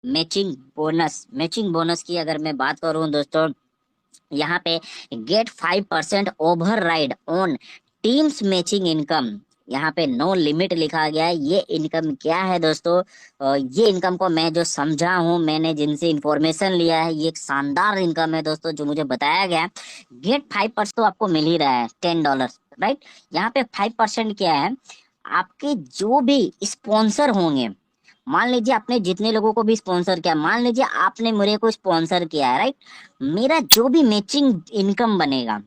Matching bonus की अगर मैं बात करूं दोस्तों, यहाँ पे get 5% override on teams matching income. यहाँ पे नो लिमिट लिखा गया है। ये इनकम क्या है दोस्तों? ये इनकम को मैं जो समझा हूँ, मैंने जिनसे इंफॉर्मेशन लिया है, ये एक शानदार इनकम है दोस्तों जो मुझे बताया गया है। गेट 5% तो आपको मिल ही रहा है, $10, राइट। यहाँ पे 5% क्या है? आपके जो भी स्पॉन्सर होंगे, मान लीजिए आपने जितने लोगों को भी स्पॉन्सर किया, मान लीजिए आपने मेरे को स्पॉन्सर किया है, राइट। मेरा जो भी मैचिंग इनकम बनेगा,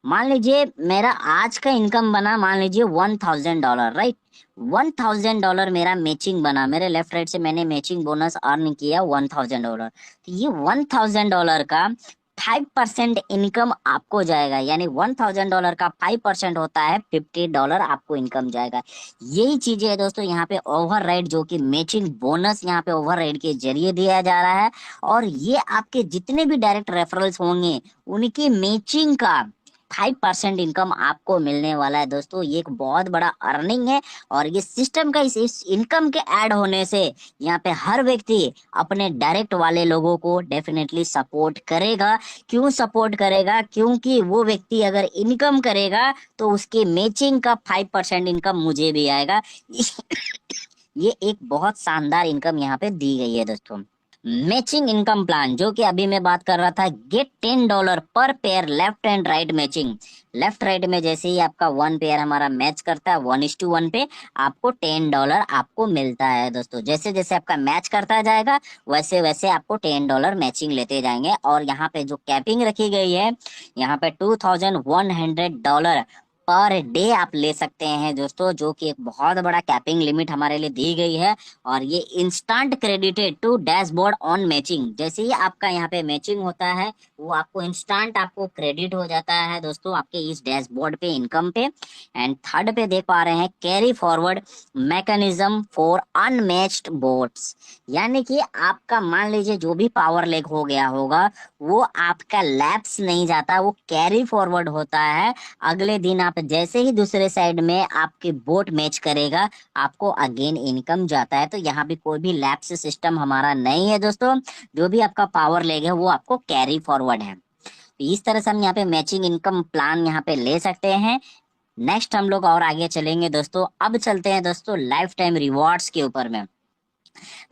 मान लीजिए मेरा आज का इनकम बना, मान लीजिए $1000, राइट। $1000 मेरा मैचिंग बना, मेरे लेफ्ट राइट से मैंने मैचिंग बोनस अर्न किया $1000। तो ये $1000 का 5% इनकम आपको जाएगा, यानी $1000 का 5% होता है $50 आपको इनकम जाएगा। यही चीजें है दोस्तों यहाँ पे ओवर राइड, जो कि मैचिंग बोनस यहाँ पे ओवर राइड के जरिए दिया जा रहा है। और ये आपके जितने भी डायरेक्ट रेफरल्स होंगे, उनकी मैचिंग का 5% इनकम आपको मिलने वाला है दोस्तों। ये एक बहुत बड़ा अर्निंग है। और ये सिस्टम का इस इनकम के ऐड होने से यहाँ पे हर व्यक्ति अपने डायरेक्ट वाले लोगों को डेफिनेटली सपोर्ट करेगा। क्यों सपोर्ट करेगा? क्योंकि वो व्यक्ति अगर इनकम करेगा तो उसके मैचिंग का 5% इनकम मुझे भी आएगा। ये एक बहुत शानदार इनकम यहाँ पे दी गई है दोस्तों। मैचिंग इनकम प्लान, जो कि अभी मैं बात कर रहा था, गेट $10 पर pair left and right matching. Left right में जैसे ही आपका वन पेयर हमारा मैच करता है 1:1 पे, आपको $10 आपको मिलता है दोस्तों। जैसे जैसे आपका मैच करता जाएगा, वैसे वैसे आपको $10 मैचिंग लेते जाएंगे। और यहाँ पे जो कैपिंग रखी गई है, यहाँ पे $2100 पर डे आप ले सकते हैं दोस्तों, जो कि एक बहुत बड़ा कैपिंग लिमिट हमारे लिए दी गई है। और ये instant credited to dashboard on matching. जैसे ही आपका यहाँ पे मैचिंग होता है, वो आपको इंस्टेंट आपको क्रेडिट हो जाता है दोस्तों आपके इस डैशबोर्ड पे, इनकम पे। एंड थर्ड पे देख पा रहे हैं, carry forward mechanism for unmatched boats. यानी कि आपका मान लीजिए जो भी पावर लेग हो गया होगा, वो आपका लैप्स नहीं जाता, वो कैरी फॉरवर्ड होता है। अगले दिन आप जैसे ही दूसरे साइड में आपकी बोट मैच करेगा, आपको अगेन इनकम जाता है। तो यहाँ पे कोई भी लैप्स सिस्टम हमारा नहीं है दोस्तों। जो भी आपका पावर लेग है वो आपको कैरी फॉरवर्ड है। तो इस तरह से हम यहाँ पे मैचिंग इनकम प्लान यहाँ पे ले सकते हैं। नेक्स्ट हम लोग और आगे चलेंगे दोस्तों। अब चलते हैं दोस्तों लाइफ टाइम रिवॉर्ड्स के ऊपर में।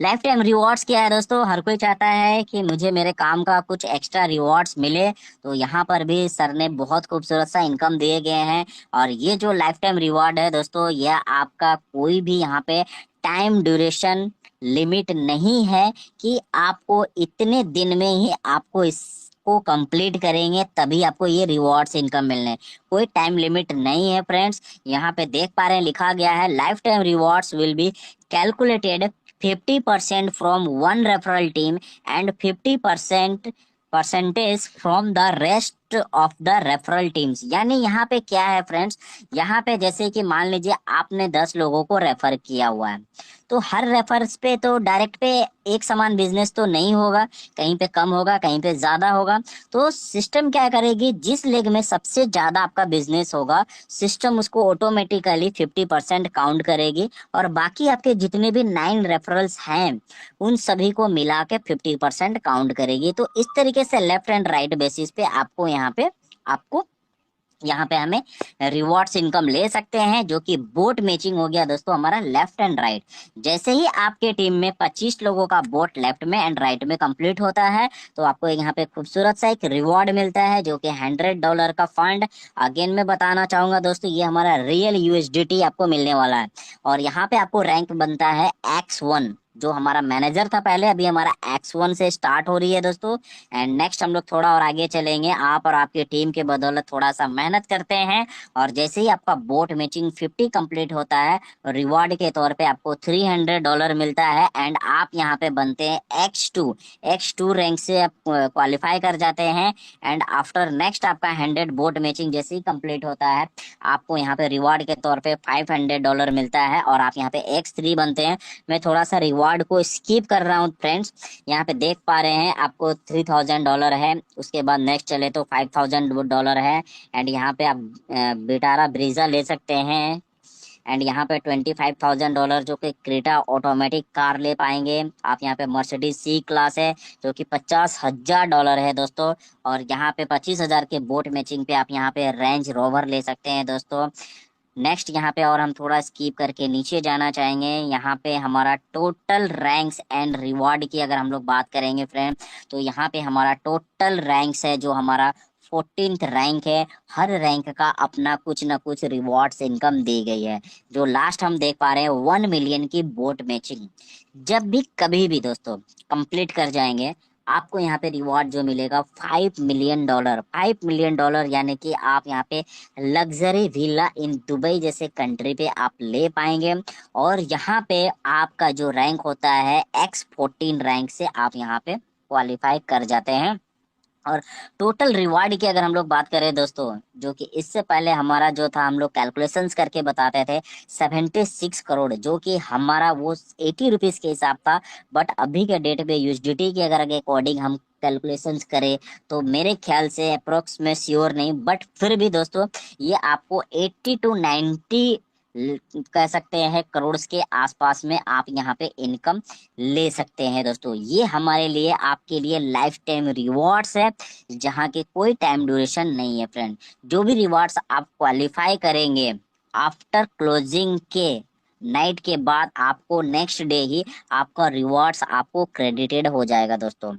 लाइफ टाइम रिवॉर्ड्स क्या है दोस्तों? हर कोई चाहता है कि मुझे मेरे काम का कुछ एक्स्ट्रा रिवॉर्ड्स मिले। तो यहाँ पर भी सर ने बहुत खूबसूरत सा इनकम दिए गए हैं। और ये जो लाइफ टाइम रिवॉर्ड है दोस्तों, यह आपका कोई भी यहाँ पे टाइम ड्यूरेशन लिमिट नहीं है कि आपको इतने दिन में ही आपको इसको कंप्लीट करेंगे तभी आपको ये रिवॉर्ड्स इनकम मिलने। कोई टाइम लिमिट नहीं है फ्रेंड्स। यहाँ पे देख पा रहे हैं, लिखा गया है, life time rewards will be calculated 50% from one referral team and 50% percentage from the rest of the referral teams. यानी यहाँ पे क्या है फ्रेंड्स, यहाँ पे जैसे कि मान लीजिए आपने 10 लोगों को रेफर किया हुआ है, तो हर रेफर्स पे तो डायरेक्ट पे एक समान बिजनेस तो नहीं होगा, कहीं पे कम होगा, कहीं पे ज्यादा होगा। तो सिस्टम क्या करेगी, जिस लेग में सबसे ज्यादा आपका बिजनेस होगा, सिस्टम उसको ऑटोमेटिकली 50% काउंट करेगी। और बाकी आपके जितने भी 9 रेफरल्स हैं, उन सभी को मिला के 50% काउंट करेगी। तो इस तरीके से लेफ्ट एंड राइट बेसिस पे आपको यहाँ पे हमें रिवॉर्ड्स इनकम ले सकते हैं, जो कि बोट मैचिंग हो गया दोस्तों हमारा लेफ्ट एंड राइट। जैसे ही आपके टीम में 25 लोगों का बोट लेफ्ट में एंड राइट में कंप्लीट होता है, तो आपको यहाँ पे खूबसूरत सा एक रिवॉर्ड मिलता है, जो कि $100 का फंड। अगेन मैं बताना चाहूंगा दोस्तों, ये हमारा रियल यूएसडीटी आपको मिलने वाला है। और यहाँ पे आपको रैंक बनता है X1। जो हमारा मैनेजर था पहले, अभी हमारा X1 से स्टार्ट हो रही है दोस्तों। एंड नेक्स्ट हम लोग थोड़ा और आगे चलेंगे। आप और आपकी टीम के बदौलत थोड़ा सा मेहनत करते हैं, और जैसे ही आपका बोट मैचिंग 50 कंप्लीट होता है, रिवॉर्ड के तौर पे आपको $300 मिलता है। एंड आप यहाँ पे बनते हैं X2 रैंक से आप क्वालिफाई कर जाते हैं। एंड आफ्टर नेक्स्ट आपका 100 बोट मैचिंग जैसे ही कंप्लीट होता है, आपको यहाँ पे रिवॉर्ड के तौर पे $500 मिलता है, और आप यहाँ पे X3 बनते हैं। मैं थोड़ा सा रिवॉर्ड को स्किप कर रहा हूँ फ्रेंड्स। यहाँ पे देख पा रहे हैं आपको $3000 है, उसके बाद नेक्स्ट चले तो $5000 है। एंड यहाँ पे आप बिटारा ब्रीजा ले सकते हैं। एंड यहाँ पे $25,000 जो कि क्रेटा ऑटोमेटिक कार ले पाएंगे आप। यहाँ पे मर्सिडीज सी क्लास है जो कि $50,000 है दोस्तों। और यहाँ पे 25,000 के बोट मैचिंग पे आप यहाँ पे रेंज रोवर ले सकते हैं दोस्तों। नेक्स्ट यहाँ पे और हम थोड़ा स्कीप करके नीचे जाना चाहेंगे। यहाँ पे हमारा टोटल रैंक्स एंड रिवॉर्ड की अगर हम लोग बात करेंगे फ्रेंड, तो यहाँ पे हमारा टोटल रैंक्स है जो हमारा 14th रैंक है। हर रैंक का अपना कुछ ना कुछ रिवॉर्ड्स इनकम दी गई है। जो लास्ट हम देख पा रहे हैं 1 मिलियन की बोट मैचिंग, जब भी कभी भी दोस्तों कंप्लीट कर जाएंगे आपको यहाँ पे रिवॉर्ड जो मिलेगा $5 मिलियन। $5 मिलियन यानी कि आप यहाँ पे लग्जरी विला इन दुबई जैसे कंट्री पे आप ले पाएंगे। और यहाँ पे आपका जो रैंक होता है X14 रैंक से आप यहाँ पे क्वालिफाई कर जाते हैं। और टोटल रिवार्ड की अगर हम लोग बात करें दोस्तों, जो कि इससे पहले हमारा जो था हम लोग कैलकुलेशंस करके बताते थे 76 करोड़, जो कि हमारा वो 80 रुपीज के हिसाब था। बट अभी के डेट पे यूएसडीटी के अगर अकॉर्डिंग हम कैलकुलेशंस करें तो मेरे ख्याल से अप्रोक्स में श्योर नहीं, बट फिर भी दोस्तों ये आपको 80 to 90 कह सकते हैं करोड़ के आसपास में आप यहाँ पे इनकम ले सकते हैं दोस्तों। ये हमारे लिए आपके लिए लाइफ टाइम रिवॉर्ड्स है जहाँ के कोई टाइम ड्यूरेशन नहीं है फ्रेंड। जो भी रिवॉर्ड्स आप क्वालिफाई करेंगे आफ्टर क्लोजिंग के नाइट के बाद आपको नेक्स्ट डे ही आपका रिवॉर्ड्स आपको क्रेडिटेड हो जाएगा दोस्तों।